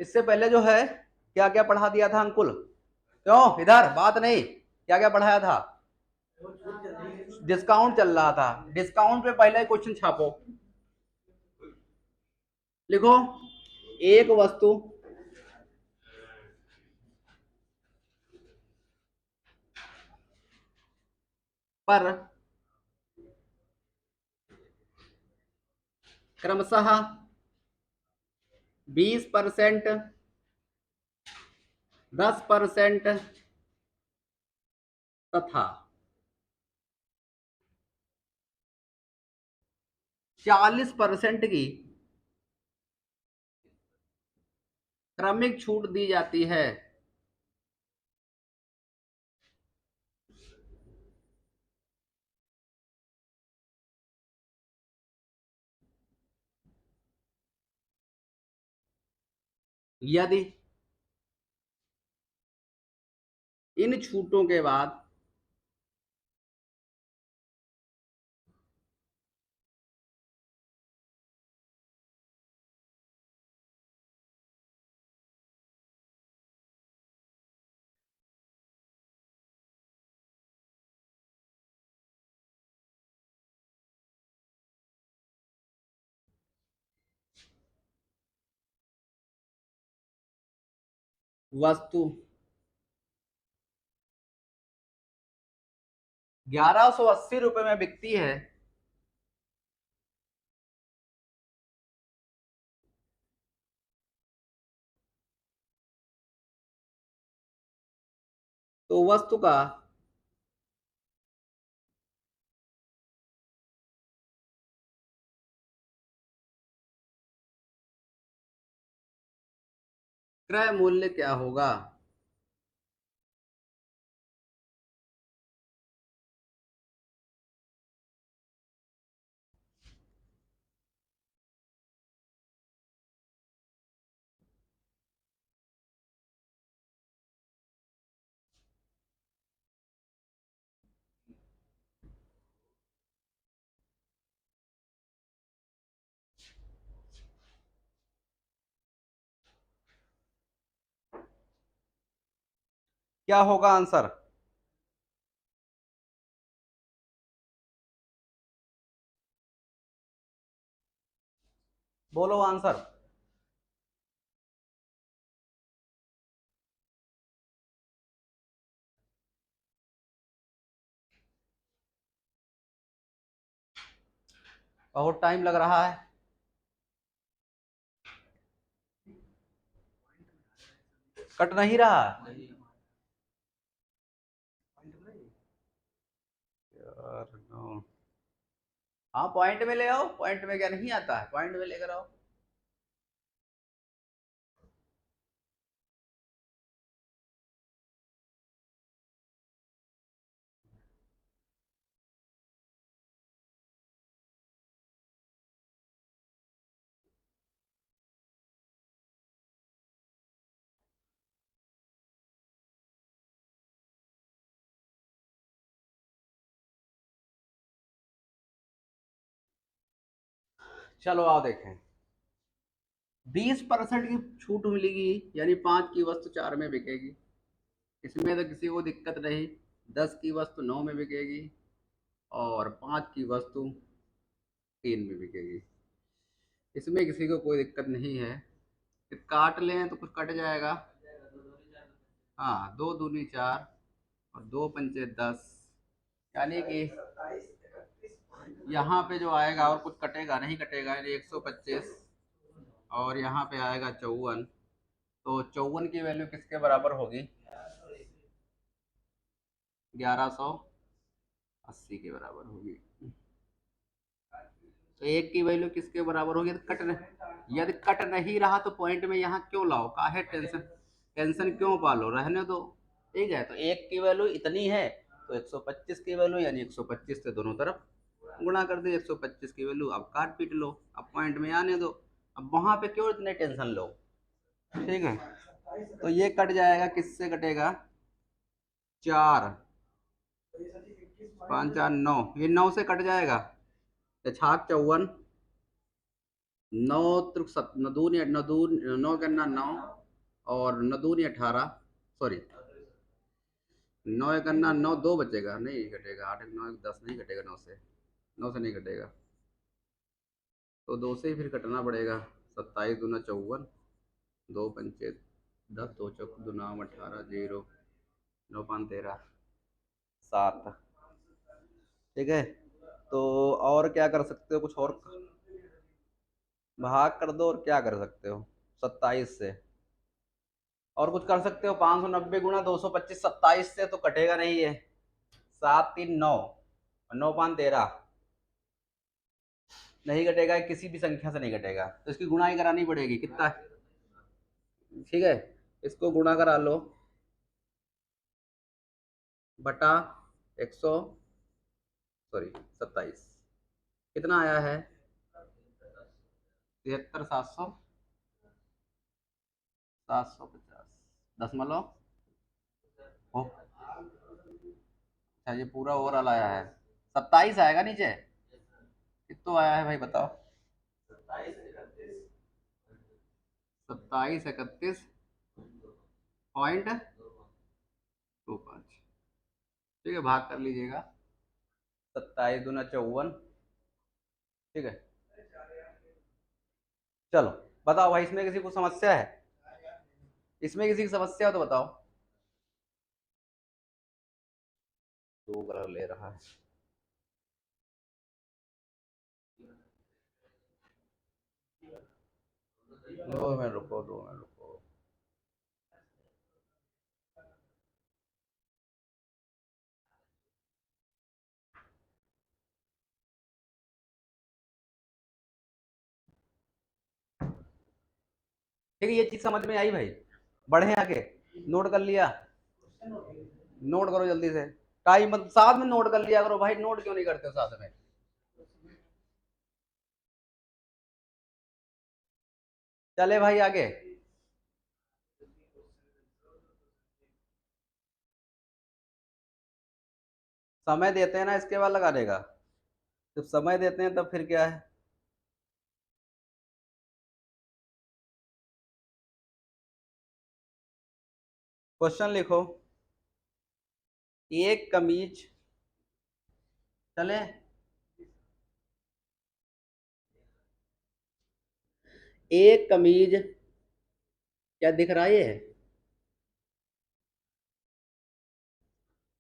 इससे पहले जो है क्या क्या पढ़ा दिया था अंकुल? क्यों इधर बात नहीं, क्या क्या पढ़ाया था? डिस्काउंट चल रहा था, डिस्काउंट पे पहले क्वेश्चन छापो। लिखो, एक वस्तु पर क्रमशः 20%, 10% तथा 40% की क्रमिक छूट दी जाती है। यदि इन छूटों के बाद वस्तु 1180 रुपए में बिकती है, तो वस्तु का क्रय मूल्य क्या होगा? क्या होगा आंसर? बोलो आंसर। बहुत टाइम लग रहा है। कट नहीं रहा यार, नो। हाँ पॉइंट में ले आओ, पॉइंट में क्या नहीं आता है, पॉइंट में लेकर आओ। चलो आओ देखें। 20% की छूट मिलेगी, यानी 5 की वस्तु 4 में बिकेगी। इसमें तो किसी को दिक्कत नहीं। 10 की वस्तु 9 में बिकेगी और 5 की वस्तु 3 में बिकेगी। इसमें किसी को कोई दिक्कत नहीं है। फिर काट लें तो कुछ कट जाएगा। हाँ, 2 दूनी 4 और 2 पंचे 10, यानी कि यहाँ पे जो आएगा और कुछ कटेगा नहीं, कटेगा, यानी 125। और यहाँ पे आएगा 54। तो 54 की वैल्यू किसके बराबर होगी? 1180 के बराबर होगी। तो एक की वैल्यू किसके बराबर होगी? यदि कट नहीं रहा तो पॉइंट में यहाँ क्यों लाओ, काहे टेंशन, टेंशन क्यों पालो, रहने दो। ठीक है, तो एक की वैल्यू इतनी है तो 125 की वैल्यू, यानी 125 से दोनों तरफ गुणा कर दे। 125 की वैल्यू अब काट पीट लो, अब पॉइंट में आने दो। अब वहां पे क्यों इतने टेंशन लो? ठीक है, तो ये कट जाएगा, किससे कटेगा? 4, 5 4 9, ये 9 से कट जाएगा। छाक 54, 9 त्रिक नौ दूनी 9 करना 9 और 9 दूनी 18, सॉरी 9 करना 9, 2 बचेगा, नहीं घटेगा, 8 9 10 नहीं घटेगा, 9 से नहीं घटेगा, तो 2 से ही फिर कटना पड़ेगा। 27 दूना 54, 2 पंचे 10, 2 चौक दूनाम 18, 0 9 5 13 7। ठीक है, तो और क्या कर सकते हो, कुछ और भाग कर दो, और क्या कर सकते हो 27 से, और कुछ कर सकते हो? 590 गुणा 225, 27 से तो कटेगा नहीं ये, 7 3 9, 9 5 13, नहीं घटेगा, किसी भी संख्या से नहीं घटेगा, तो इसकी गुणाई करानी पड़ेगी। कितना है? ठीक है, इसको गुणा करा लो बटा 100, सॉरी 27, कितना आया है? 73 750 दशमलव हो। अच्छा, ये पूरा ओवरऑल आया है, 27 आएगा नीचे, कितना आया है भाई बताओ? 2731.25। ठीक है, भाग कर लीजिएगा, 27 दूना 54। ठीक है, चलो बताओ भाई, इसमें किसी को समस्या है? इसमें किसी की समस्या हो तो बताओ। 2 कलर ले रहा है। 2 मिनट रुको, 2 मिनट रुको। ठीक है, ये चीज समझ में आई भाई? बढ़े आगे, नोट कर लिया? नोट करो जल्दी से, टाइम साथ में नोट कर लिया करो भाई, नोट क्यों नहीं करते हो साथ में? चले भाई आगे। समय देते हैं ना, इसके बाद लगा देगा, जब समय देते हैं तब फिर क्या है? क्वेश्चन लिखो, एक कमीज, चले एक कमीज, क्या दिख रहा है ये?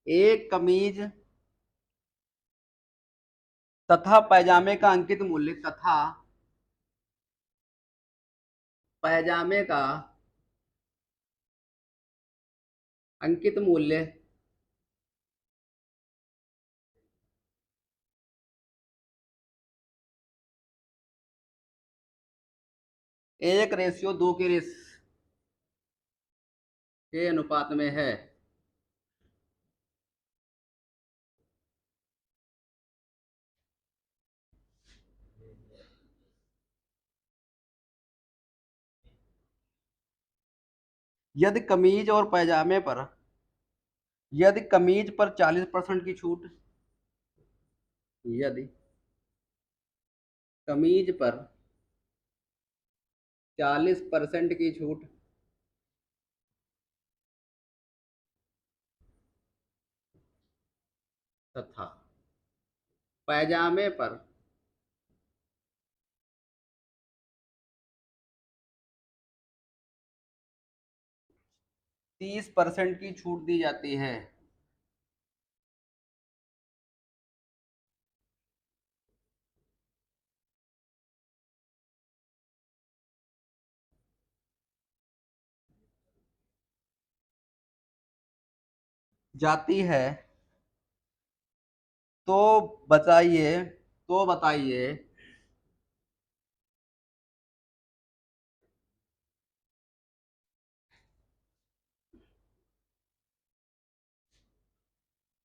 एक कमीज तथा पैजामे का अंकित मूल्य, तथा पैजामे का अंकित मूल्य एक रेशियो 2 के अनुपात में है। यदि कमीज और पैजामे पर, यदि कमीज पर 40% की छूट, यदि कमीज पर 40% की छूट तथा पैजामे पर 30% की छूट दी जाती है, जाती है, तो बताइए, तो बताइए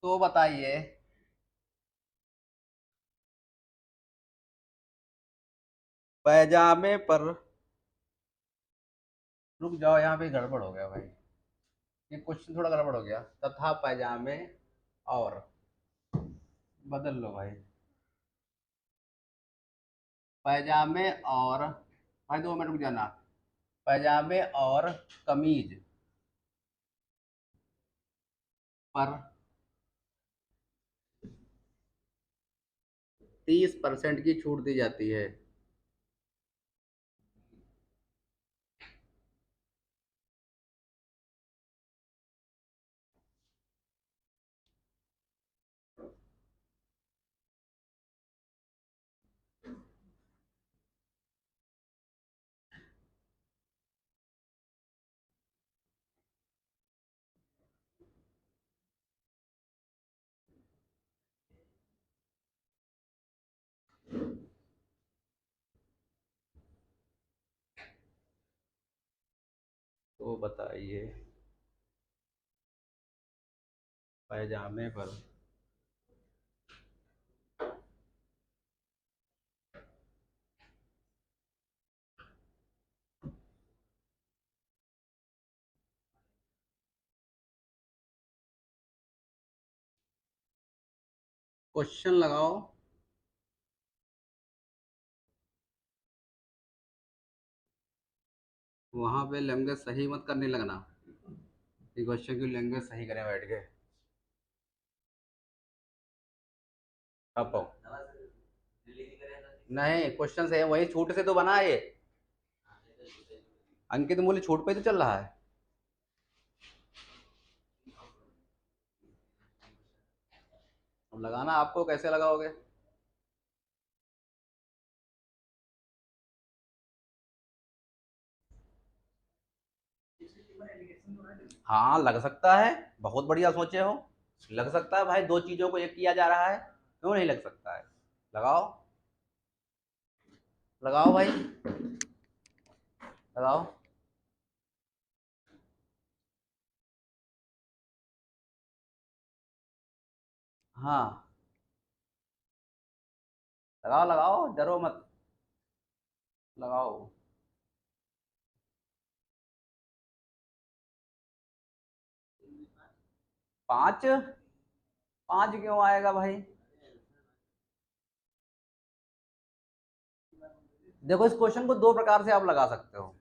तो बताइए पैजामे पर, रुक जाओ, यहाँ पे गड़बड़ हो गया भाई, ये क्वेश्चन थोड़ा गड़बड़ हो गया, तथा पैजामे और, बदल लो भाई, पैजामे और भाई 2 मिनट रुक जाना। पैजामे और कमीज पर 30% की छूट दी जाती है। तो बताइए, पैजामे पर क्वेश्चन लगाओ। वहां पे लैंग्वेज सही मत करने लगना, कि क्वेश्चन की लैंग्वेज सही करें बैठ के। अब नहीं, क्वेश्चन से वही छूट से तो बना है ये। अंकित मूल्य छूट पे तो चल रहा है। अब लगाना आपको, कैसे लगाओगे? हाँ लग सकता है, बहुत बढ़िया सोचे हो। लग सकता है भाई, दो चीजों को एक किया जा रहा है, क्यों नहीं लग सकता है? लगाओ, लगाओ भाई, लगाओ। हाँ लगाओ लगाओ, डरो मत, लगाओ। 5? 5 क्यों आएगा भाई? देखो, इस क्वेश्चन को दो प्रकार से आप लगा सकते हो।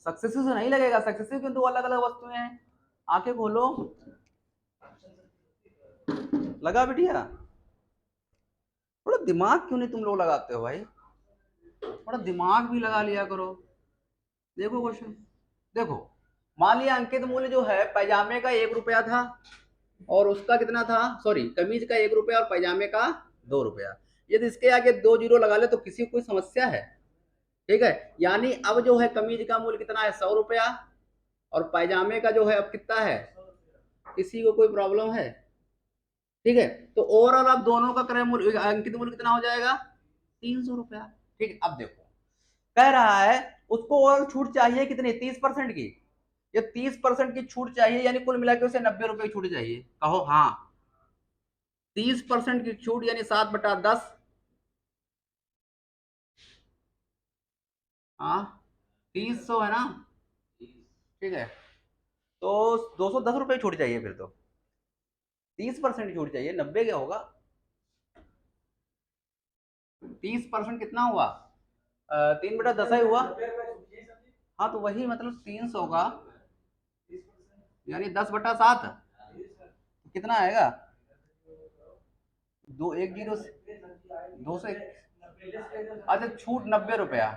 सक्सेसिव से नहीं लगेगा, सक्सेसिव क्यों, दो अलग अलग वस्तुएं हैं। आंखें खोलो, लगा बिटिया। थोड़ा दिमाग क्यों नहीं तुम लोग लगाते हो भाई? थोड़ा दिमाग भी लगा लिया करो। देखो क्वेश्चन, देखो, मान लिया अंकित मूल्य जो है पैजामे का 1 रुपया था, और उसका कितना था, सॉरी, कमीज का 1 रुपया और पैजामे का 2 रुपया। यदि इसके आगे 2 जीरो लगा ले तो किसी को कोई समस्या है? ठीक है, यानी अब जो है कमीज का मूल्य कितना है, 100 रुपया, और पैजामे का जो है अब कितना है, किसी को कोई प्रॉब्लम है? ठीक है, तो ओवरऑल अब दोनों का क्रय मूल्य, अंकित मूल्य कितना हो जाएगा, 300 रुपया। ठीक है, अब देखो, कह रहा है उसको ओवरऑल छूट चाहिए कितनी, 30% की। ये 30% की छूट चाहिए, यानी कुल मिला के उसे 90 रुपए की छूट चाहिए। कहो हाँ। 30% की छूट यानी 7/10। हाँ, 300 है ना? ठीक है, तो 210 रुपये छूट चाहिए फिर तो। 30% छूट चाहिए, 90 क्या होगा? 30% कितना हुआ? 3/10 ही हुआ। हाँ तो वही मतलब 300 का, यानी 10/7। कितना आएगा? दो, एक जीरो, 200। अच्छा, छूट 90 रुपया।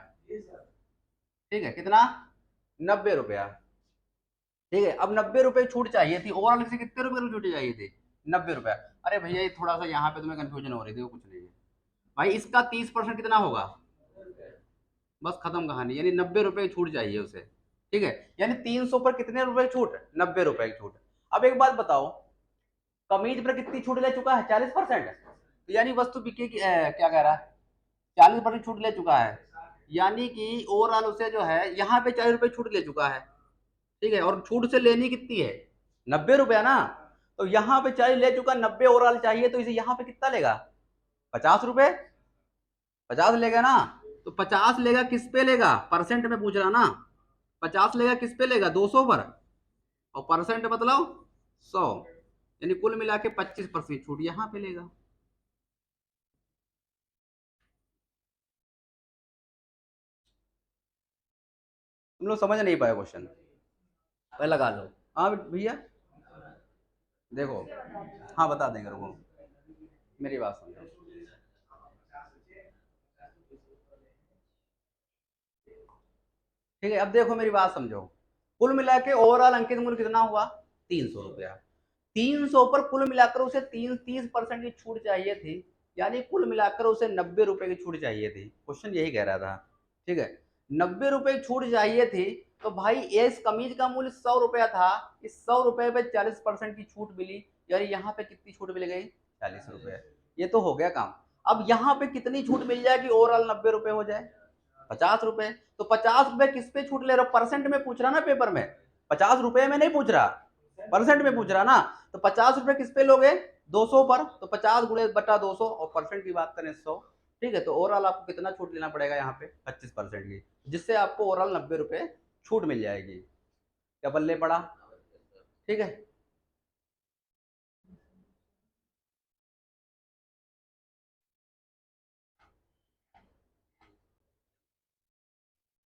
ठीक है, कितना? 90 रुपया। ठीक है, अब 90 रुपए छूट चाहिए थी, ओवरऑल से कितने रुपए की छूट चाहिए थी? 90 रुपया। अरे भैया, ये थोड़ा सा यहाँ पे तुम्हें कंफ्यूजन हो रही थी, वो कुछ नहीं है भाई। इसका 30% कितना होगा? बस खत्म कहानी, यानी 90 रुपए की छूट चाहिए उसे। ठीक है, यानी 300 पर कितने रुपए छूट, 90 रुपए की छूट। अब एक बात बताओ, कमीज पर कितनी छूट ले चुका है, 40%। यानी वस्तु बिकेगी, क्या कह रहा है, 40% छूट ले चुका है। यानी कि ओवरऑल उसे जो है यहाँ पे 40 रुपए छूट ले चुका है। ठीक है, और छूट से लेनी कितनी है, 90 रुपया ना। तो यहाँ पे 40 ले चुका, 90 ओवरऑल चाहिए, तो इसे यहाँ पे कितना लेगा, 50 रुपए। 50 लेगा ना? तो 50 लेगा किस पे लेगा, परसेंट में पूछ रहा ना। 50 लेगा किस पे लेगा, 200 पर, और परसेंट मतलब 100, यानी कुल मिला के 25% छूट यहाँ पे लेगा। तुम लोग समझ नहीं पाए क्वेश्चन, पहले लगा लो। हाँ भैया देखो, हाँ बता देंगे, रुको मेरी बात समझो। ठीक है, अब देखो मेरी बात समझो। कुल मिला के ओवरऑल अंकित मूल्य कितना हुआ? 300 रुपया। 300 पर कुल मिलाकर उसे 30% की छूट चाहिए थी, यानी कुल मिलाकर उसे 90 रुपए की छूट चाहिए थी। क्वेश्चन यही कह रहा था। ठीक है, 90 रुपए की छूट चाहिए थी, तो भाई इस कमीज का मूल्य 100 रुपया था, इस 100 रुपए पे 40% की छूट मिली, यानी यहाँ पे कितनी छूट मिल गई? 40 रुपए। ये तो हो गया काम। अब यहाँ पे कितनी छूट मिल जाए कि ओवरऑल 90 रुपए हो जाए? 50 रुपए। तो 50 रुपए किस पे छूट ले रहे हो? परसेंट में पूछ रहा ना पेपर में, 50 रुपए में नहीं पूछ रहा, परसेंट में पूछ रहा ना। तो 50 रुपए किस पे लोगे? 200 पर, तो 50 गुणे बटा 200, और परसेंट की बात करें 100। ठीक है, तो ओवरऑल आपको कितना छूट लेना पड़ेगा यहाँ पे? 25% की, जिससे आपको ओवरऑल 90 रुपए छूट मिल जाएगी। क्या बल्ले पड़ा? ठीक है,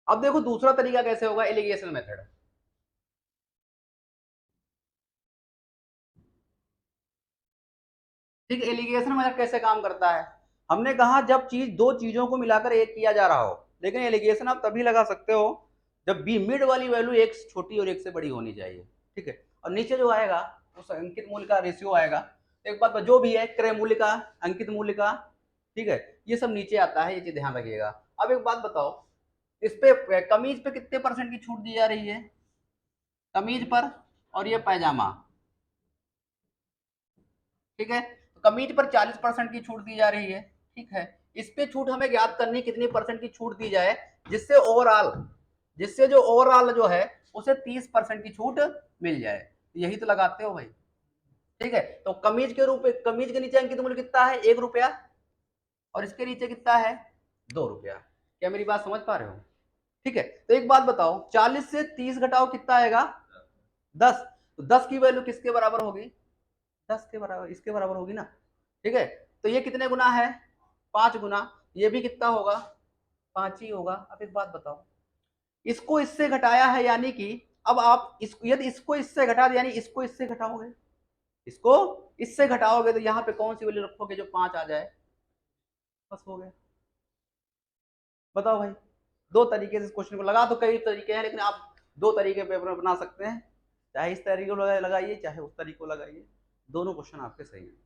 अब देखो दूसरा तरीका कैसे होगा, एलिगेशन मेथड। ठीक है, एलिगेशन मेथड कैसे काम करता है? हमने कहा जब चीज दो चीजों को मिलाकर एक किया जा रहा हो, लेकिन एलिगेशन आप तभी लगा सकते हो जब बी मिड वाली वैल्यू एक छोटी और एक से बड़ी होनी चाहिए। ठीक है, और नीचे जो आएगा उस अंकित मूल्य का रेशियो आएगा। एक बात जो भी है, क्रय मूल्य का, अंकित मूल्य का, ठीक है, ये सब नीचे आता है, ये चीज ध्यान रखिएगा। अब एक बात बताओ, इस पे कमीज पे कितने परसेंट की छूट दी जा रही है? कमीज पर, और ये पैजामा। ठीक है, तो कमीज पर 40% की छूट दी जा रही है। ठीक है, इस पे छूट हमें ज्ञात करनी कितनी परसेंट की छूट दी जाए, जिससे ओवरऑल, जिससे जो ओवरऑल जो है उसे 30% की छूट मिल जाए। यही तो लगाते हो भाई। ठीक है, तो कमीज के रूप में, कमीज के नीचे अंकित मूल्य कितना है? 1 रुपया, और इसके नीचे कितना है? 2 रुपया। क्या मेरी बात समझ पा रहे हो? ठीक है, तो एक बात बताओ, 40 से 30 घटाओ कितना आएगा? 10। तो 10 की वैल्यू किसके बराबर होगी? 10 के बराबर, इसके बराबर होगी ना। ठीक है, तो ये कितने गुना है? 5 गुना। ये भी कितना होगा? 5 ही होगा। अब एक बात बताओ, इसको इससे घटाया है, यानी कि अब आप यदि इसको इससे घटा दे, यानी इसको इससे घटाओगे, इसको इससे घटाओगे, तो यहाँ पे कौन सी वैल्यू रखोगे जो 5 आ जाए? बस हो गया। बताओ भाई, दो तरीके से इस क्वेश्चन को लगा, तो कई तरीके हैं, लेकिन आप दो तरीके पेपर में बना सकते हैं, चाहे इस तरीके को लगाइए चाहे उस तरीके को लगाइए, दोनों क्वेश्चन आपके सही हैं।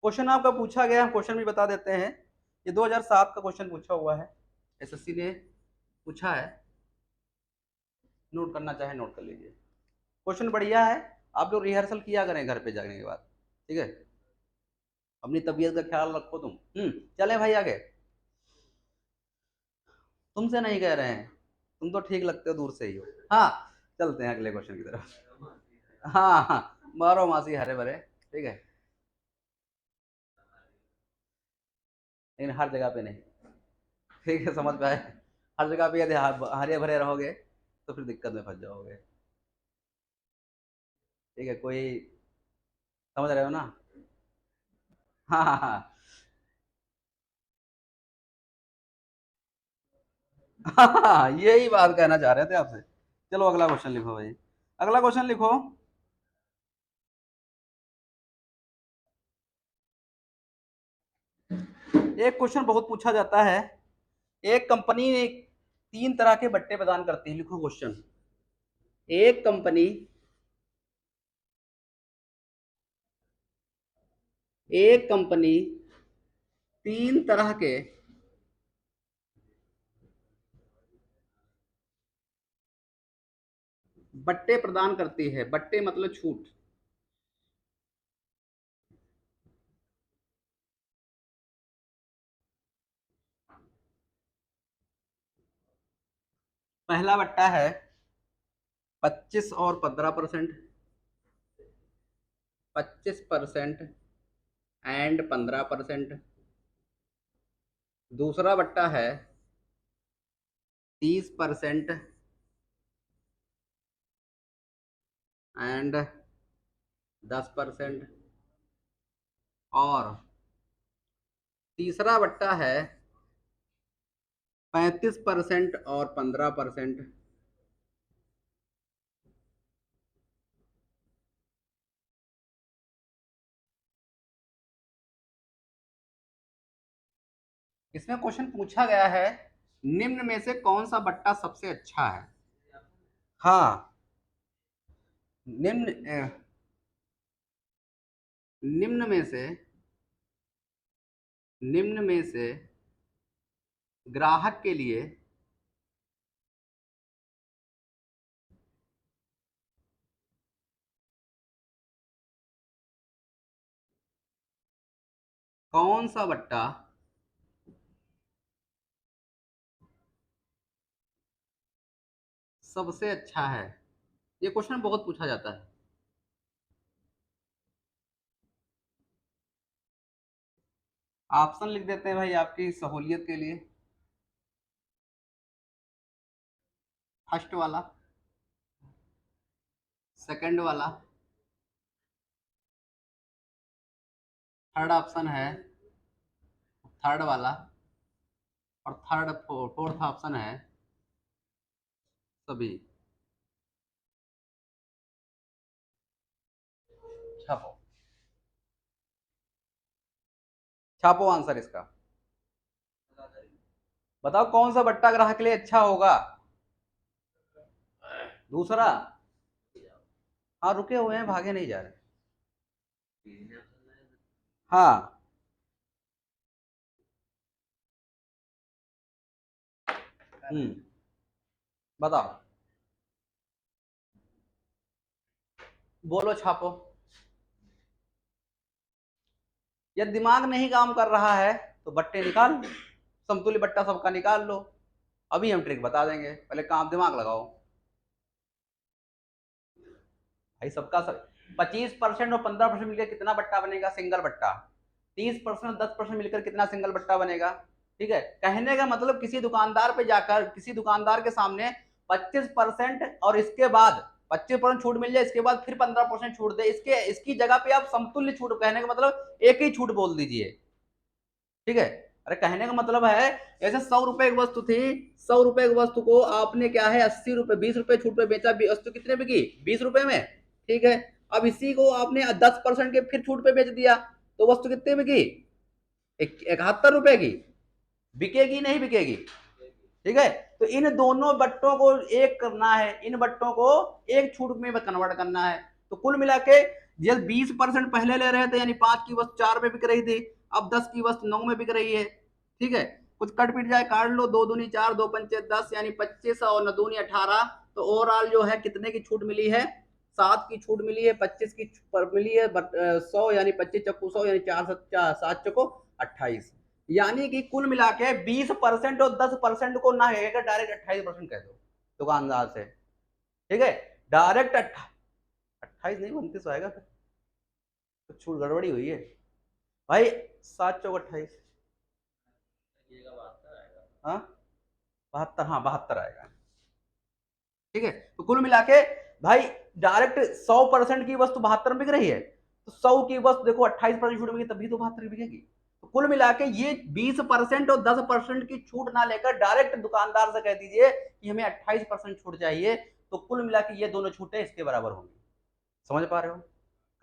क्वेश्चन आपका पूछा गया, क्वेश्चन भी बता देते हैं। ये 2007 का क्वेश्चन पूछा हुआ है, एसएससी ने पूछा है। नोट करना चाहे नोट कर लीजिए। क्वेश्चन बढ़िया है, आप लोग रिहर्सल किया करें घर पे जाने के बाद। ठीक है, अपनी तबीयत का ख्याल रखो तुम। चले भाई आगे। तुमसे नहीं कह रहे हैं, तुम तो ठीक लगते हो दूर से ही हो। हाँ, चलते हैं अगले क्वेश्चन की तरफ। हाँ हाँ, बारह मासी हरे भरे। ठीक है, लेकिन हर जगह पे नहीं। ठीक है, समझ पाए? हर जगह पे यदि हरे भरे रहोगे तो फिर दिक्कत में फंस जाओगे। ठीक है, कोई समझ रहे हो ना? हाँ हाँ हाँ हाँ हाँ, यही बात कहना चाह रहे थे आपसे। चलो अगला क्वेश्चन लिखो भाई, अगला क्वेश्चन लिखो। एक क्वेश्चन बहुत पूछा जाता है, एक कंपनी तीन तरह के बट्टे प्रदान करती है। लिखो क्वेश्चन, एक कंपनी, एक कंपनी तीन तरह के बट्टे प्रदान करती है। बट्टे मतलब छूट। पहला बट्टा है 25 और 15%, 25% एंड 15%। दूसरा बट्टा है 30% एंड 10%। और तीसरा बट्टा है 35% और 15%। इसमें क्वेश्चन पूछा गया है निम्न में से कौन सा बट्टा सबसे अच्छा है। हाँ, निम्न निम्न में से निम्न में से ग्राहक के लिए कौन सा बट्टा सबसे अच्छा है। ये क्वेश्चन बहुत पूछा जाता है। ऑप्शन लिख देते हैं भाई आपकी सहूलियत के लिए। फर्स्ट वाला, सेकंड वाला, थर्ड ऑप्शन है थर्ड वाला, और फोर्थ ऑप्शन है सभी। छापो छापो आंसर इसका। बताओ कौन सा बट्टा ग्राहक के लिए अच्छा होगा। दूसरा। हाँ, रुके हुए हैं, भागे नहीं जा रहे। हाँ। बताओ, बोलो छापो। यदि दिमाग नहीं काम कर रहा है तो बट्टे निकाल लो, समतुल्य बट्टा सबका निकाल लो। अभी हम ट्रिक बता देंगे, पहले काम दिमाग लगाओ भाई। सबका सब 25% और 15% मिलकर कितना बट्टा बनेगा, सिंगल बट्टा। 30% और 10% मिलकर कितना सिंगल बट्टा बनेगा। ठीक है, कहने का मतलब किसी दुकानदार पे जाकर किसी दुकानदार के सामने 25% और इसके बाद 25% छूट मिल जाए, इसके बाद फिर 15% छूट दे, इसकी जगह पे आप समतुल्य छूट, कहने का मतलब एक ही छूट बोल दीजिए। ठीक है, अरे कहने का मतलब है ऐसे 100 रुपए की वस्तु थी, 100 रुपए की वस्तु को आपने क्या है 80 रुपए 20 रुपए छूट पे बेचा, वस्तु कितने में की 20 रुपए में। ठीक है, अब इसी को आपने 10% के फिर छूट पे बेच दिया, तो वस्तु कितने में की 71 रुपए की। बिकेगी नहीं बिकेगी। ठीक है, तो इन दोनों बट्टों को एक करना है, इन बट्टों को एक छूट में कन्वर्ट करना है। तो कुल मिला के जब 20% पहले ले रहे थे, यानी 5 की वस्तु 4 में बिक रही थी, अब 10 की वस्तु 9 में बिक रही है। ठीक है, कुछ कट पिट जाए काट लो, 2 दूनी 4, 2 पंचे 10, यानी 25 और 9 दूनी 18। तो ओवरऑल जो है कितने की छूट मिली है, 7 की छूट मिली है। 25 की मिली है 100, यानी 25 चक्कू 100, यानी 4 7 चक्को 28। यानी कि कुल मिला के 20% और 10% को ना है डायरेक्ट 28% कह दो दुकानदार से। ठीक है, डायरेक्ट 28 नहीं 29 आएगा, फिर तो छूट गड़बड़ी हुई है भाई। 7 चौक 28, हाँ 72, हाँ 72 आएगा। ठीक है, तो कुल मिला के भाई डायरेक्ट 100% की वस्तु 72 में बिक रही है, तो 100 की वस्तु देखो 28% छूट मिलेगी, तभी तो 72 बिकेगी। तो कुल मिला के ये 20% और 10% की छूट ना लेकर डायरेक्ट दुकानदार से कह दीजिए कि हमें 28% छूट चाहिए, तो कुल मिला के ये दोनों छूटें इसके बराबर होंगी। समझ पा रहे हो,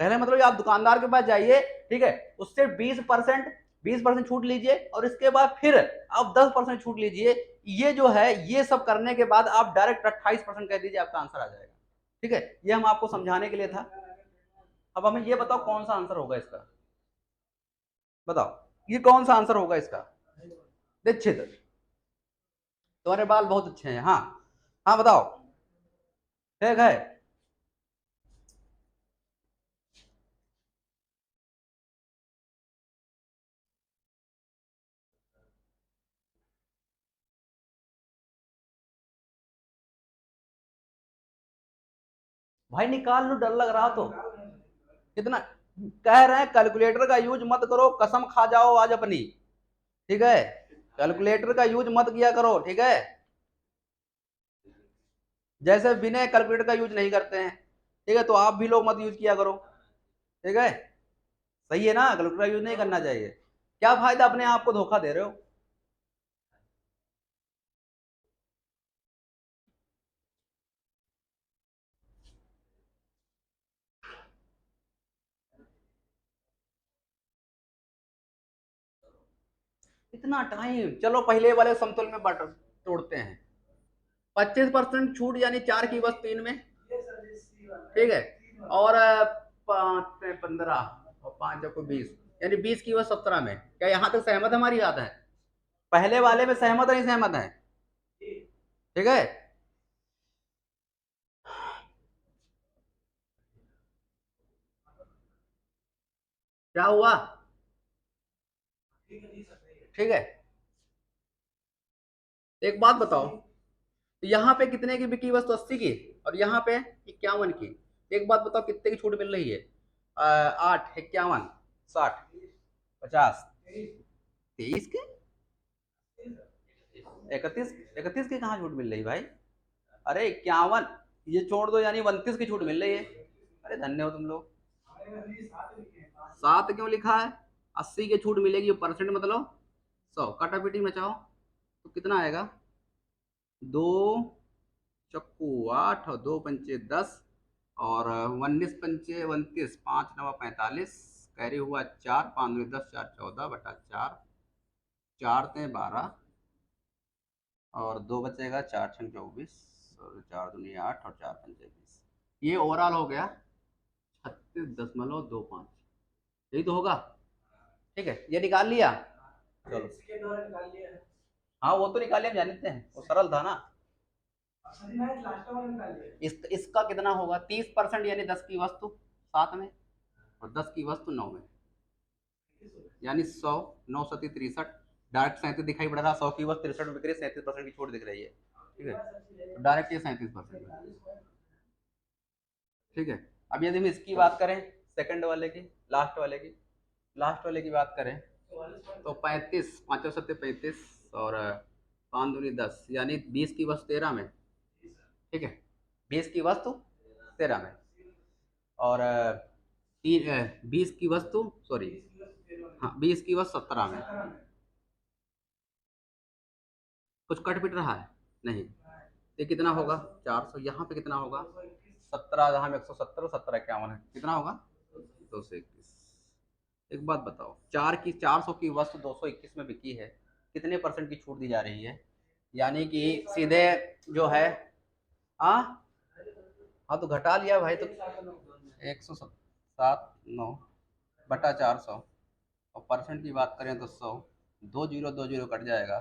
कहने मतलब आप दुकानदार के पास जाइए, ठीक है, उससे 20% छूट लीजिए, और इसके बाद फिर आप 10% छूट लीजिए। ये जो है ये सब करने के बाद आप डायरेक्ट 28% कह दीजिए, आपका आंसर आ जाएगा। ठीक है, ये हम आपको समझाने के लिए था। अब हमें ये बताओ कौन सा आंसर होगा इसका। बताओ ये कौन सा आंसर होगा इसका। दीक्षित, तुम्हारे बाल बहुत अच्छे हैं। हाँ हाँ बताओ। ठीक है, भाई निकाल लो, डर लग रहा तो कितना। कह रहे हैं कैलकुलेटर का यूज मत करो, कसम खा जाओ आज अपनी। ठीक है, कैलकुलेटर का यूज मत किया करो। ठीक है, जैसे विनय कैलकुलेटर का यूज नहीं करते हैं, ठीक है, तो आप भी लोग मत यूज किया करो। ठीक है, सही है ना, कैलकुलेटर का यूज नहीं करना चाहिए। क्या फायदा, अपने आप को धोखा दे रहे हो। इतना टाइम, चलो पहले वाले समतुल में बट तोड़ते हैं। 25% छूट यानी 4 की बस 3 में, ठीक है, और 5 15 और 5 को 20 यानी 20 की बस 17 में। क्या यहाँ तक सहमत हमारी बात है? पहले वाले में सहमत नहीं सहमत है? ठीक है, क्या हुआ? ठीक है, एक बात बताओ, यहाँ पे कितने की बिकी वस्तु? 80 की, और यहाँ पे 51 की। एक बात बताओ, कितने की छूट मिल रही है? 8 51 60 50 23 के 31 31 की कहाँ छूट मिल रही भाई? अरे 51, ये छोड़ दो, यानी 29 की छूट मिल रही है। अरे धन्य हो तुम लोग। 7 क्यों लिखा है? 80 की छूट मिलेगी, परसेंट मतलब 100। काटापीटी मचाओ तो कितना आएगा? 2 चक्कू 8 और 2 पंचे 10 और 19 पंचे 29, 5 9 45, कैरी हुआ 4, 5 2 10, 4 14 बटा 4, 4 ते 12 और 2 बचेगा, 4 6 24 और 4 दूनी 8 और 4 पंचे 20। ये ओवरऑल हो गया 36.25। यही तो होगा। ठीक है, ये निकाल लिया। चलो, हाँ वो तो निकाल लिया, हम जानते हैं, वो सरल था ना। इसका कितना होगा? 30% यानी 10 की वस्तु 7 में और 10 की वस्तु 9 में, यानी 100 9 सती 63। डायरेक्ट 37 दिखाई पड़ रहा, 100 की वस्तु 63 में बिक रही है, 37% की छूट दिख रही है। ठीक है, तो डायरेक्ट ये 37%। ठीक है, अब यदि हम इसकी बात करें, सेकंड वाले की, लास्ट वाले की बात करें, तो 35 5 सत्ते 35 और 5 दूनी 10 यानी 20 की वस्तु 13 में। ठीक है, 20 की वस्तु 13 में और 20 की वस्तु, सॉरी, हाँ 20 की वस्तु 17 में। कुछ कट पिट रहा है? नहीं। ये कितना होगा? 400। यहाँ पे कितना होगा? 17, जहाँ में 170 17 51 है, कितना होगा? 221। एक बात बताओ, 400 की वस्तु 221 में बिकी है, कितने परसेंट की छूट दी जा रही है? यानी कि सीधे जो है, हाँ हाँ तो घटा लिया भाई, तो 107 9 बटा 400 और परसेंट की बात करें तो 100। 2 0 कट जाएगा,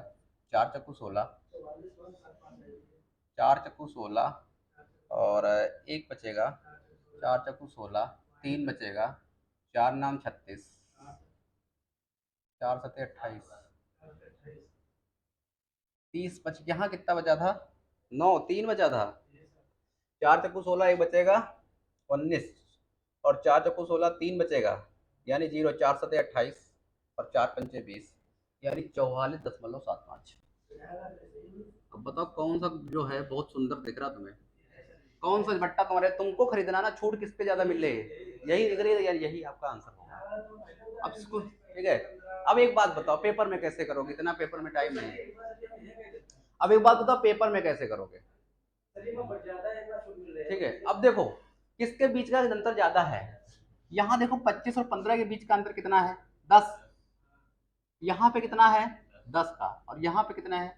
4 चक्कू 16, 4 चक्कू 16 और एक बचेगा, 4 चक्कू 16, 3 बचेगा, 4 नाम 36, 4 सत्ते 28, 30 बच, यहाँ कितना बचा था? 9 3 बचा था, 4 चक्कू 16 एक बचेगा 19 और 4 चक्कू 16 3 बचेगा, यानी 0, 4 सत्ते 28 और 4 पंचे 20 यानी 44.75। अब बताओ कौन सा जो है बहुत सुंदर दिख रहा तुम्हें? कौन सा बट्टा तुम्हारे, तुमको खरीदना ना, छूट किस पे ज्यादा मिल रही है? यही दिख रही है यार, यही आपका आंसर होगा। अब इसको, ठीक है, अब एक बात बताओ, पेपर में कैसे करोगे? इतना पेपर में टाइम नहीं है। अब एक बात बताओ, पेपर में कैसे करोगे? ठीक है, अब देखो किसके बीच का अंतर ज्यादा है। यहाँ देखो 25 और 15 के बीच का अंतर कितना है? 10। यहाँ पे कितना है? 10 का। और यहाँ पे कितना है?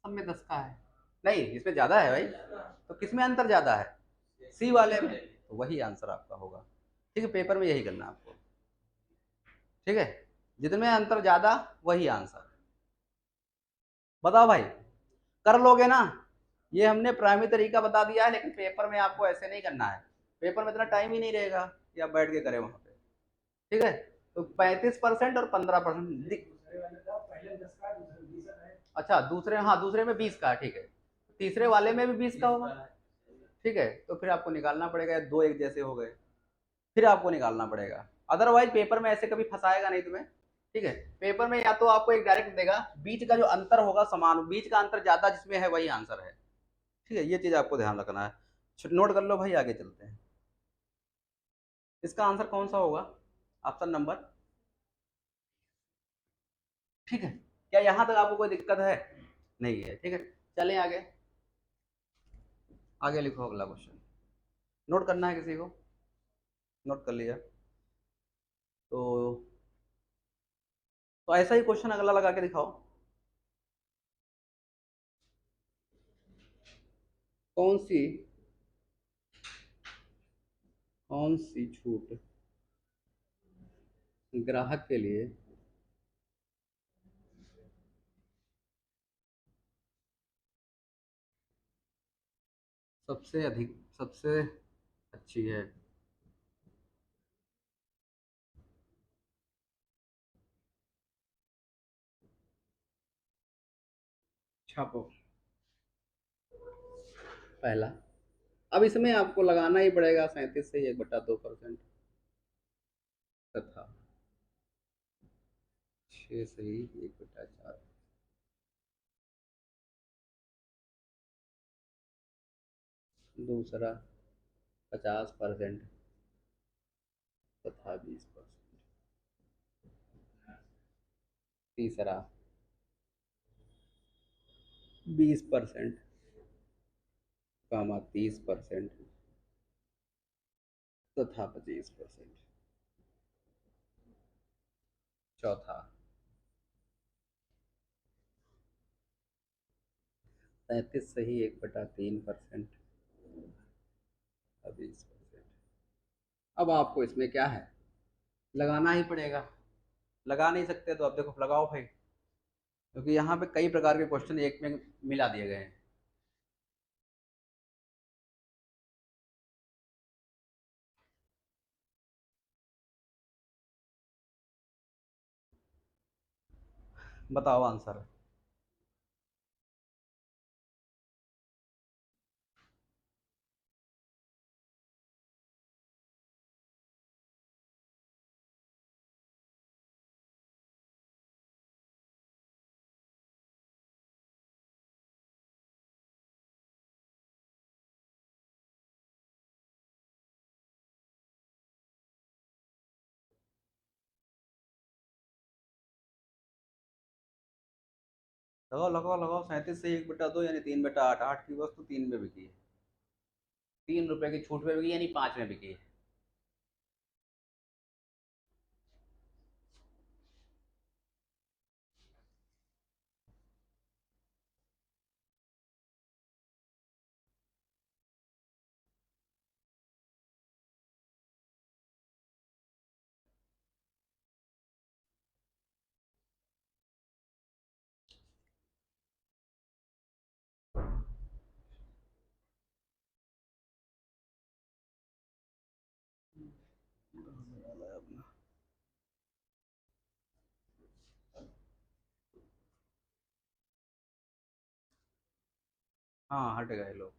सब में 10 का है। नहीं, इसमें ज्यादा है भाई। तो किसमें अंतर ज्यादा है? सी वाले में। तो वही आंसर आपका होगा। ठीक है, पेपर में यही करना आपको। ठीक है, जितने अंतर ज्यादा वही आंसर। बताओ भाई, कर लोगे ना? ये हमने प्राइमरी तरीका बता दिया है, लेकिन पेपर में आपको ऐसे नहीं करना है। पेपर में इतना टाइम ही नहीं रहेगा कि आप बैठ के करें वहां पे। ठीक है, तो 35% और 15%। अच्छा, दूसरे, हाँ दूसरे में 20 का है, ठीक है। तीसरे वाले में भी 20 का होगा। ठीक है, तो फिर आपको निकालना पड़ेगा, दो एक जैसे हो गए, फिर आपको निकालना पड़ेगा। अदरवाइज पेपर में ऐसे कभी फंसाएगा नहीं तुम्हें। ठीक है, पेपर में या तो आपको एक डायरेक्ट देगा, बीच का जो अंतर होगा समान, बीच का अंतर ज्यादा जिसमें है वही आंसर है। ठीक है, ये चीज आपको ध्यान रखना है। नोट कर लो भाई, आगे चलते हैं। इसका आंसर कौन सा होगा? Option number. ठीक है, क्या यहां तक आपको कोई दिक्कत है? नहीं है। ठीक है, चलें आगे। आगे लिखो अगला क्वेश्चन। नोट करना है किसी को? नोट कर लिया तो तो ऐसा ही क्वेश्चन अगला लगा के दिखाओ। कौन सी कौन सी छूट ग्राहक के लिए सबसे अच्छी है? छापो पहला। अब इसमें आपको लगाना ही पड़ेगा 37 से 1/2%, तथा 6 से ही 1/4। दूसरा 50% तथा 20%। तीसरा 20% कामा 30% तथा 25%। चौथा 37 से ही 1/3% 20%। अब आपको इसमें क्या है, लगाना ही पड़ेगा। लगा नहीं सकते तो अब देखो लगाओ भाई, क्योंकि यहाँ पे कई प्रकार के क्वेश्चन एक में मिला दिए गए हैं। बताओ आंसर। लगाओ लगाओ लगाओ, 37 से 1/2 यानी 3/8। 8 की वस्तु 3 में बिकी है, 3 रुपए की छूट में बिकी यानी 5 में बिकी है। हाँ हट गए लोग।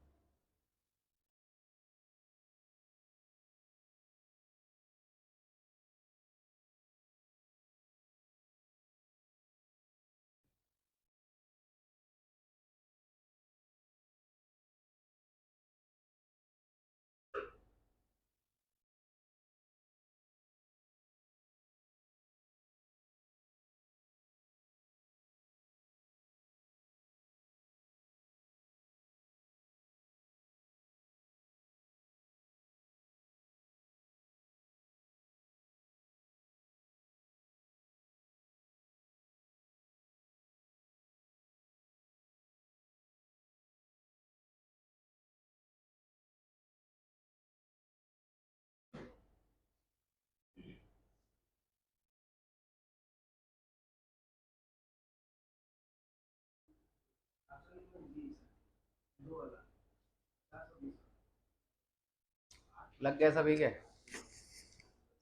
लग गए सभी के?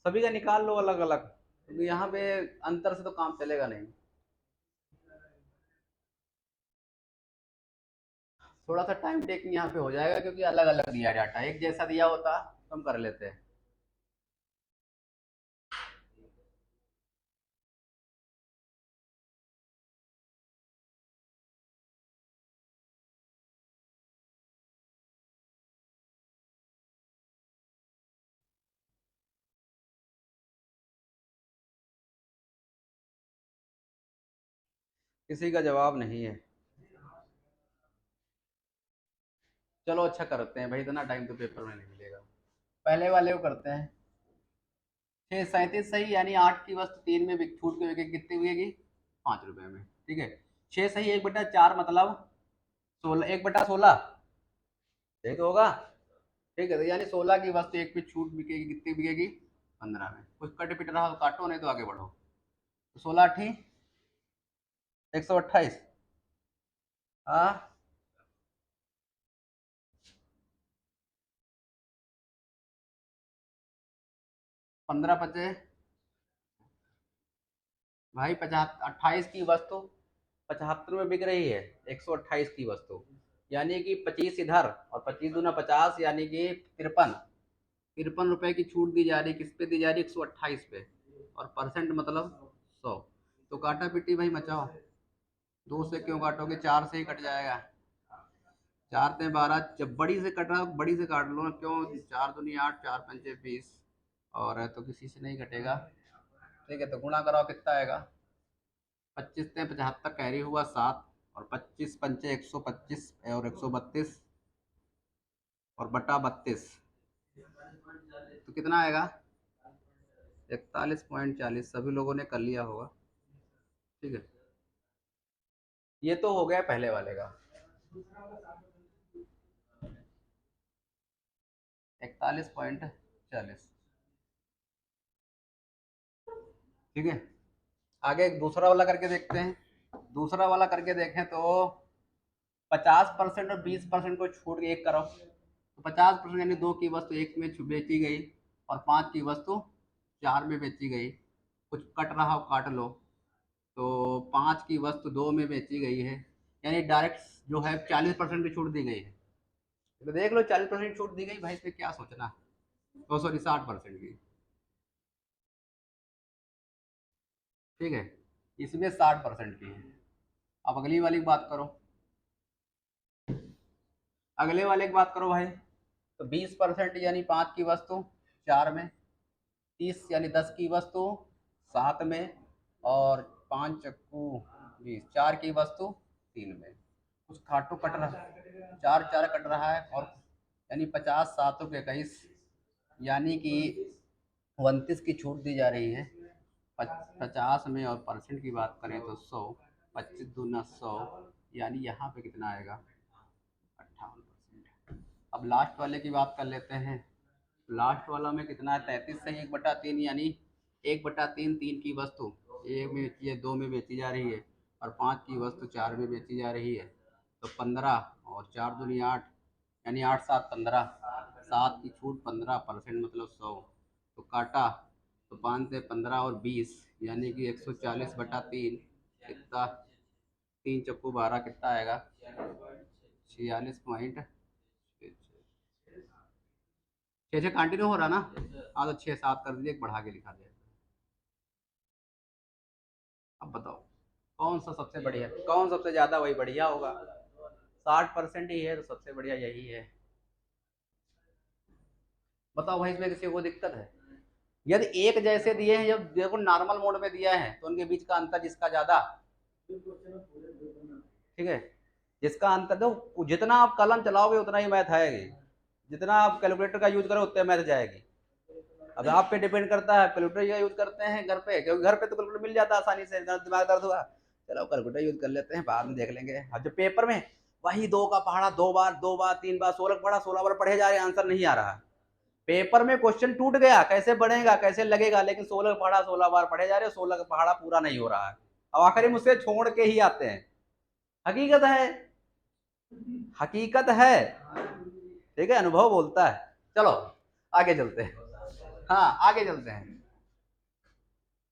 सभी का निकाल लो अलग अलग, क्योंकि यहाँ पे अंतर से तो काम चलेगा नहीं। थोड़ा सा टाइम टेकिंग यहाँ पे हो जाएगा, क्योंकि अलग अलग दिया है डाटा। एक जैसा दिया होता तो हम कर लेते हैं। किसी का जवाब नहीं है। चलो अच्छा करते हैं भाई, इतना टाइम तो पेपर में नहीं मिलेगा। पहले वाले को करते हैं। 637 सही, यानी 8 की वस्तु 3 में छूट के बिकेगी, कितनी बिकेगी? 5 रुपए में। ठीक है, 6 सही, 1/4 मतलब 16, 1/16 ठीक होगा। ठीक है, तो यानी 16 की वस्तु एक पे छूट बिकेगी, कितनी बिकेगी? 15 में। कुछ कट पिट रहा हो तो काटो, नहीं तो आगे बढ़ो। तो 16 8 128, हाँ 15 पचे भाई 28 की वस्तु 75 में बिक रही है, 128 की वस्तु, यानी कि 25 इधर और 25 दूना 50, यानी कि 53, 53 रुपए की छूट दी जा रही है। किस पे दी जा रही है? 128 पे, और परसेंट मतलब 100। तो काटा पिटी भाई मचाओ। 2 से क्यों काटोगे? 4 से ही कट जाएगा। 4 से 12, जब बड़ी से कट रहा बड़ी से काट लो ना, क्यों? 4 दूनी 8, 4 पंचे 20, और तो किसी से नहीं कटेगा। ठीक है, तो गुणा कराओ, कितना आएगा? 25 से 75 कैरी हुआ 7, और 25 पंचे 125 और 132 और बटा 32, तो कितना आएगा? 41.40। सभी लोगों ने कर लिया होगा। ठीक है, ये तो हो गया पहले वाले का, 41.40। ठीक है, आगे एक दूसरा वाला करके देखते हैं। दूसरा वाला करके देखें तो 50% और 20% को छोड़ के एक करो, तो 50% यानी 2 की वस्तु 1 में बेची गई, और 5 की वस्तु 4 में बेची गई। कुछ कट रहा हो काट लो। तो 5 की वस्तु 2 में बेची गई है, यानी डायरेक्ट जो है 40% की छूट दी गई है। तो देख लो, 40% छूट दी गई भाई, इसमें क्या सोचना। तो सॉरी, 60% की। ठीक है, इसमें 60% की है। अब अगली वाली की बात करो। अगले वाले की बात करो भाई, तो 20% यानी 5 की वस्तु 4 में, 30 यानी 10 की वस्तु 7 में, और 5 चक्कू 20, 4 की वस्तु 3 में। कुछ खाटो कट रहा है, 4 4 कट रहा है, और यानी 50 7 के 21, यानी कि 29 की छूट दी जा रही है। 50 में, और परसेंट की बात करें तो 100, 25 दूना 100, यानी यहाँ पे कितना आएगा? 58%। अब लास्ट वाले की बात कर लेते हैं। लास्ट वाला में कितना है? 33 से 1/3, यानी 1/3, 3 की वस्तु 1 में बेची है, 2 में बेची जा रही है, और 5 की वस्तु 4 में बेची जा रही है। तो 15 और 4 दूनी 8, यानी 8 7 15, 7 की छूट 15% मतलब 100। तो काटा, तो 5 से 15 और 20, यानी कि 140/3, कितना? 3 चक्कू 12, कितना आएगा? 46 पॉइंट। छः छः कंटिन्यू हो रहा ना? हाँ, तो 6 7 कर दीजिए, एक बढ़ा के लिखा जाए। अब बताओ, कौन सा सबसे बढ़िया, कौन सबसे ज्यादा वही बढ़िया होगा? 60% ही है, तो सबसे बढ़िया यही है। बताओ भाई, इसमें किसी को दिक्कत है? यदि एक जैसे दिए हैं, जब देखो नॉर्मल मोड में दिया है, तो उनके बीच का अंतर जिसका ज्यादा, ठीक है, जिसका अंतर दो, जितना आप कलम चलाओगे उतना ही मैथ आएगी, जितना आप कैलकुलेटर का यूज करो उतने मैथ जाएगी। अब आप पे डिपेंड करता है, कैलकुलेटर का यूज करते हैं घर पे, क्योंकि घर पे तो कैलकुलेटर मिल जाता है आसानी से, दिमाग दर्द हुआ चलो कैलकुलेटर यूज कर लेते हैं, बाद में देख लेंगे। अब जो पेपर में वही 2 का पहाड़ा 2 बार 2 बार 3 बार 16 पढ़ा, 16 बार पढ़े जा रहे, आंसर नहीं आ रहा। पेपर में क्वेश्चन टूट गया, कैसे बढ़ेगा कैसे लगेगा, लेकिन 16 पहाड़ा 16 बार पढ़े जा रहे, 16 का पहाड़ा पूरा नहीं हो रहा है। अब आखिर मुझसे छोड़ के ही आते हैं। हकीकत है, हकीकत है। ठीक है, अनुभव बोलता है। चलो आगे चलते हैं। हाँ, आगे चलते हैं।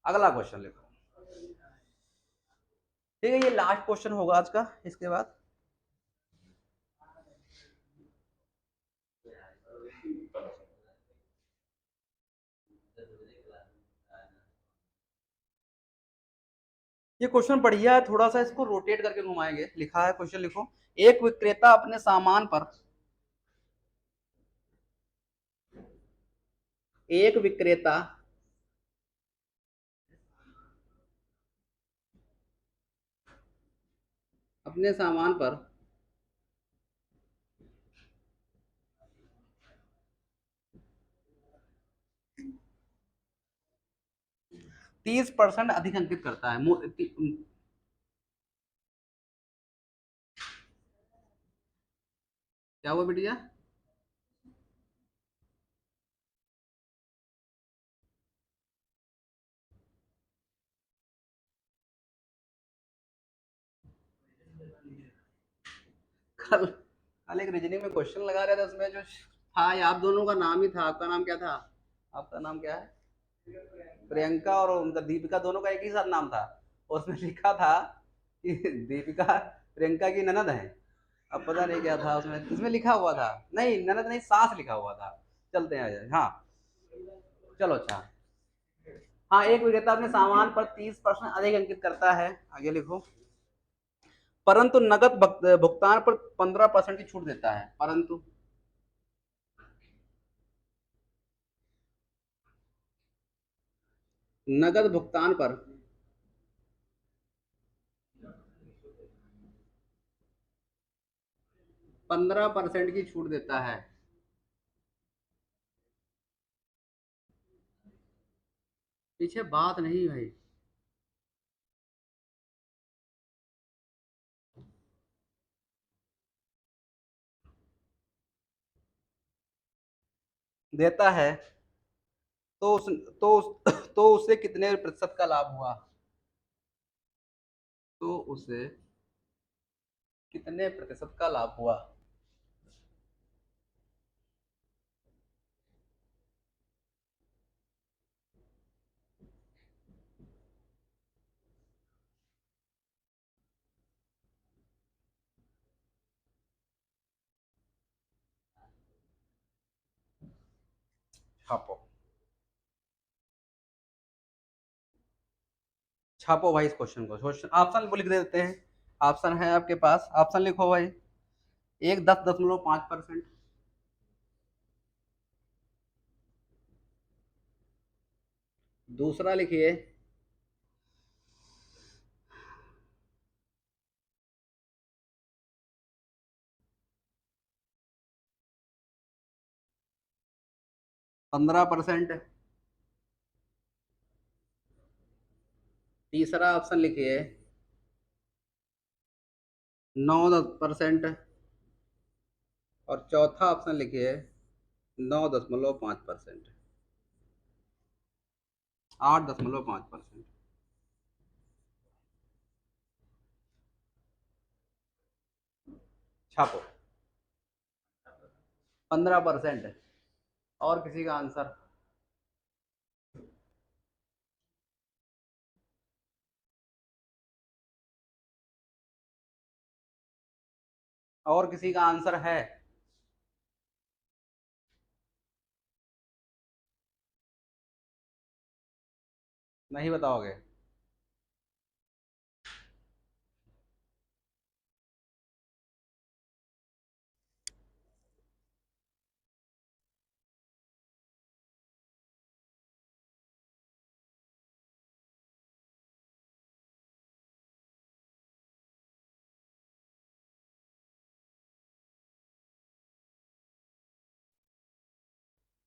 अगला क्वेश्चन लिखो। ठीक है, ये लास्ट क्वेश्चन होगा आज का, इसके बाद ये क्वेश्चन बढ़िया है, थोड़ा सा इसको रोटेट करके घुमाएंगे। लिखा है, क्वेश्चन लिखो। एक विक्रेता अपने सामान पर, एक विक्रेता अपने सामान पर 30% अधिक अंकित करता है। क्या हुआ बेटिया? कल कल एक रीजनिंग में क्वेश्चन लगा रहे थे, उसमें जो था, ये आप दोनों का नाम ही था। आपका नाम क्या था? आपका नाम क्या है? प्रियंका और उनका दीपिका, दोनों का एक ही साथ नाम था। और उसमें लिखा था कि दीपिका प्रियंका की ननद है। अब पता नहीं क्या था उसमें, इसमें लिखा हुआ था, नहीं ननद नहीं, सास लिखा हुआ था। चलते हैं आगे। हाँ चलो अच्छा। हाँ, एक विक्रेता अपने सामान पर 30% अधिक अंकित करता है। आगे लिखो। परंतु नकद भुगतान पर 15% की छूट देता है। परंतु नकद भुगतान पर 15% की छूट देता है। पीछे बात नहीं भाई। देता है तो उस तो तो उसे कितने प्रतिशत का लाभ हुआ? तो उसे कितने प्रतिशत का लाभ हुआ? छापो, छापो भाई इस क्वेश्चन को। क्वेश्चन ऑप्शन लिख देते हैं। ऑप्शन है आपके पास, ऑप्शन लिखो भाई। एक 10.5%। दूसरा लिखिए 15%। तीसरा ऑप्शन लिखिए 9-10%। और चौथा ऑप्शन लिखिए 9.5%। 8.5%। छापो। 15%। और किसी का आंसर? और किसी का आंसर है? नहीं बताओगे?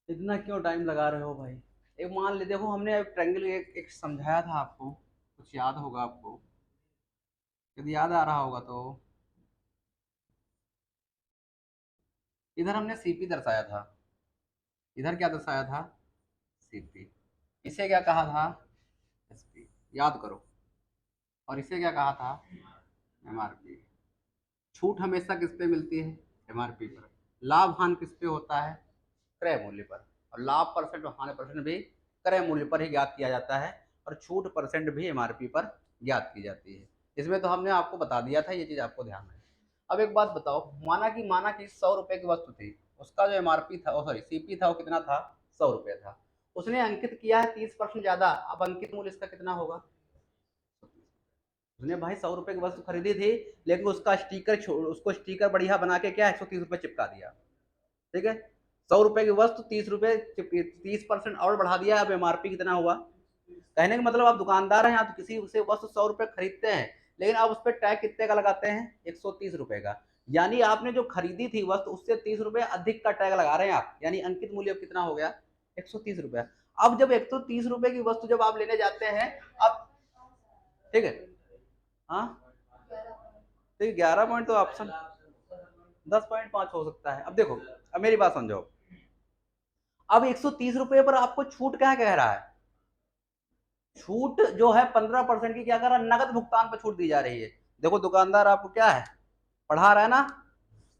इतना क्यों टाइम लगा रहे हो भाई? एक मान ले, देखो हमने ट्रायंगल एक समझाया था आपको, कुछ याद होगा आपको? यदि याद आ रहा होगा तो इधर हमने सीपी दर्शाया था। इधर क्या दर्शाया था? सीपी। इसे क्या कहा था? एसपी। याद करो। और इसे क्या कहा था? एमआरपी। छूट हमेशा किस पे मिलती है? एमआरपी पर। लाभ हानि किस पे होता है? क्रय मूल्य पर। और लाभ परसेंट और हानि परसेंट भी क्रय मूल्य पर ही ज्ञात किया जाता है। और छूट परसेंट भी एमआरपी पर ज्ञात की जाती है। इसमें तो हमने आपको बता दिया था, ये चीज आपको ध्यान है। अब एक बात बताओ, माना कि 100 रुपए की वस्तु थी, उसका जो एमआरपी था, सॉरी सीपी था, वो कितना था? 100 रुपये था। उसने अंकित किया है 30% ज्यादा। अब अंकित मूल्य इसका कितना होगा? उसने भाई 100 रुपए की वस्तु खरीदी थी, लेकिन उसको स्टीकर बढ़िया बना के क्या 130 रुपये चिपका दिया। ठीक है। 100 रुपए की वस्तु 30 रुपए, 30% और बढ़ा दिया। अब एमआरपी कितना हुआ? कहने का मतलब आप दुकानदार हैं, आप किसी से वस्तु 100 रुपए खरीदते हैं, लेकिन आप उस पर टैग कितने का लगाते हैं? 130 रुपए का। यानी आपने जो खरीदी थी वस्तु, उससे 30 रुपए अधिक का टैग लगा रहे हैं आप, यानी अंकित मूल्य कितना हो गया? 130 रुपया। अब जब 130 रुपए की वस्तु जब आप लेने जाते हैं, अब ठीक है, हाँ तो 11 पॉइंट तो ऑप्शन 10.5 हो सकता है। अब देखो, अब मेरी बात समझो, अब 130 रुपए पर आपको छूट क्या कह रहा है, छूट जो है 15% की क्या कर रहा है, नगद भुगतान पर छूट दी जा रही है। देखो दुकानदार आपको क्या है पढ़ा रहा है ना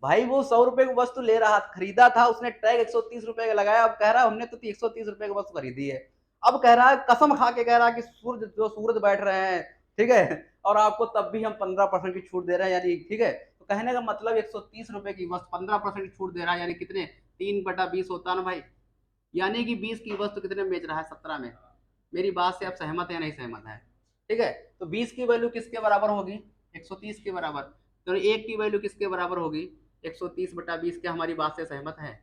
भाई, वो 100 रुपए की वस्तु ले रहा खरीदा था, उसने टैग 130 रुपए का लगाया, अब कह रहा है हमने तो 130 रुपए की वस्तु खरीदी है। अब कह रहा है, कसम खा के कह रहा है कि सूरज बैठ रहे हैं, ठीक है, और आपको तब भी हम 15% की छूट दे रहे हैं, यानी ठीक है, तो कहने का मतलब 130 रुपए की वस्तु 15% की छूट दे रहा है, यानी कितने 3/20 होता है ना भाई, यानी कि 20 की वस्तु कितने में बेच रहा है, 17 में। मेरी बात से आप सहमत है या नहीं सहमत है, ठीक है, तो 20 की वैल्यू किसके बराबर होगी, 130 के बराबर, तो एक की वैल्यू किसके बराबर होगी, 130/20। क्या हमारी बात से सहमत है,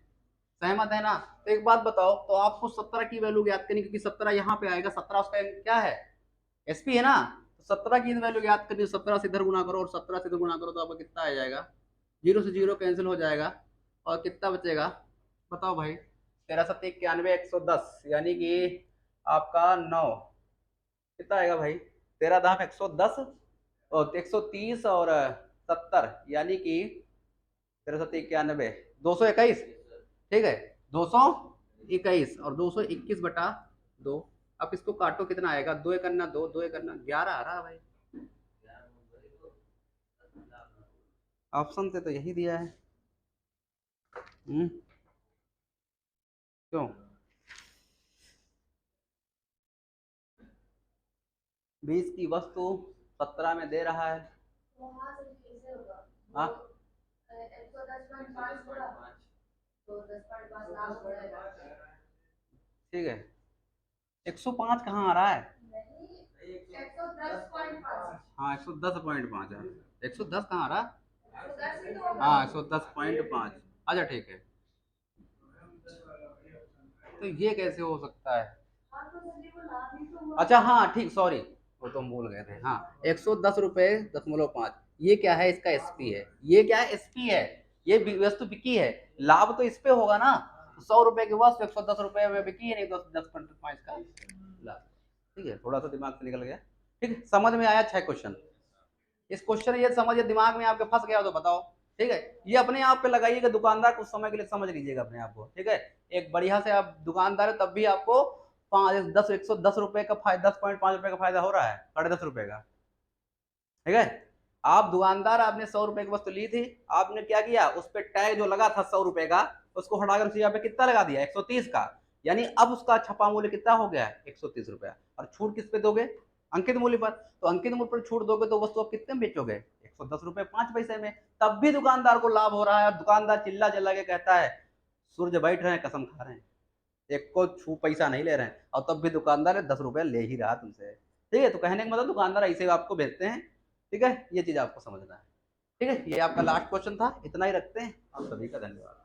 सहमत है ना। तो एक बात बताओ, तो आपको 17 की वैल्यू ज्ञात करनी, क्योंकि 17 यहाँ पे आएगा, 17 उसका क्या है, एसपी है ना, तो 17 की वैल्यू ज्ञात करनी, 17 से इधर गुना करो और 17 से इधर गुना करो, तो आपको कितना आ जाएगा, 0 से 0 कैंसिल हो जाएगा, और कितना बचेगा बताओ भाई, 13 7 91 110, यानी कि आपका 9, कितना आएगा भाई, 13 10 110 और 130 और 70, यानी कि 13 7 91 221, ठीक है, 221 और 221/2। अब इसको काटो, कितना आएगा, 2 करना 2, 2 करना 11 आ रहा है भाई, ऑप्शन से तो यही दिया है। क्यों 20 की वस्तु 17 में दे रहा है, हाँ ठीक है, 105 कहाँ आ रहा है, हाँ 110.5 है, 110 कहाँ आ रहा है, हाँ 110.5, अच्छा ठीक है, तो ये कैसे हो सकता है, अच्छा हाँ ठीक, सॉरी, वो तो हम भूल गए थे, हाँ 110 रुपए 5, ये क्या है, इसका एसपी है, ये क्या है, एसपी है, ये वस्तु बिकी है, लाभ तो इस पे होगा ना, 100 रुपए की वस्तु 110 रुपए में बिकी है, नहीं तो 10.5 का लाभ, ठीक है, थोड़ा सा दिमाग से निकल गया, ठीक है, समझ में आया 6 क्वेश्चन, इस क्वेश्चन ये समझिए, दिमाग में आपके फंस गया तो बताओ, ठीक है, ये अपने आप पे लगाइएगा, दुकानदार कुछ समय के लिए समझ लीजिएगा अपने आप को, ठीक है, एक बढ़िया से आप दुकानदार है, तब भी आपको 110 रुपए का फायदा, 10.5 रुपए का फायदा हो रहा है, 10.5 रुपए का, ठीक है, आप दुकानदार, आपने 100 रुपए की वस्तु ली थी, आपने क्या किया, उस पर टैग जो लगा था 100 रुपए का, उसको हटाकर उस पे कितना लगा दिया, 130 का, यानी अब उसका छपा मूल्य कितना हो गया, 130 रुपया, और छूट किस पे दोगे, अंकित मूल्य पर, तो अंकित मूल्य पर छूट दोगे तो वस्तु आप कितने में बेचोगे, 110 रुपए 5 पैसे में, तब भी दुकानदार को लाभ हो रहा है, और दुकानदार चिल्ला चिल्ला के कहता है सूरज बैठ रहे हैं, कसम खा रहे हैं, एक को छू पैसा नहीं ले रहे हैं, और तब भी दुकानदार 10 रुपया ले ही रहा तुमसे, ठीक है, तो कहने का मतलब दुकानदार ऐसे आपको भेजते हैं, ठीक है, ये चीज आपको समझना है, ठीक है, ये आपका लास्ट क्वेश्चन था, इतना ही रखते हैं, आप सभी का धन्यवाद।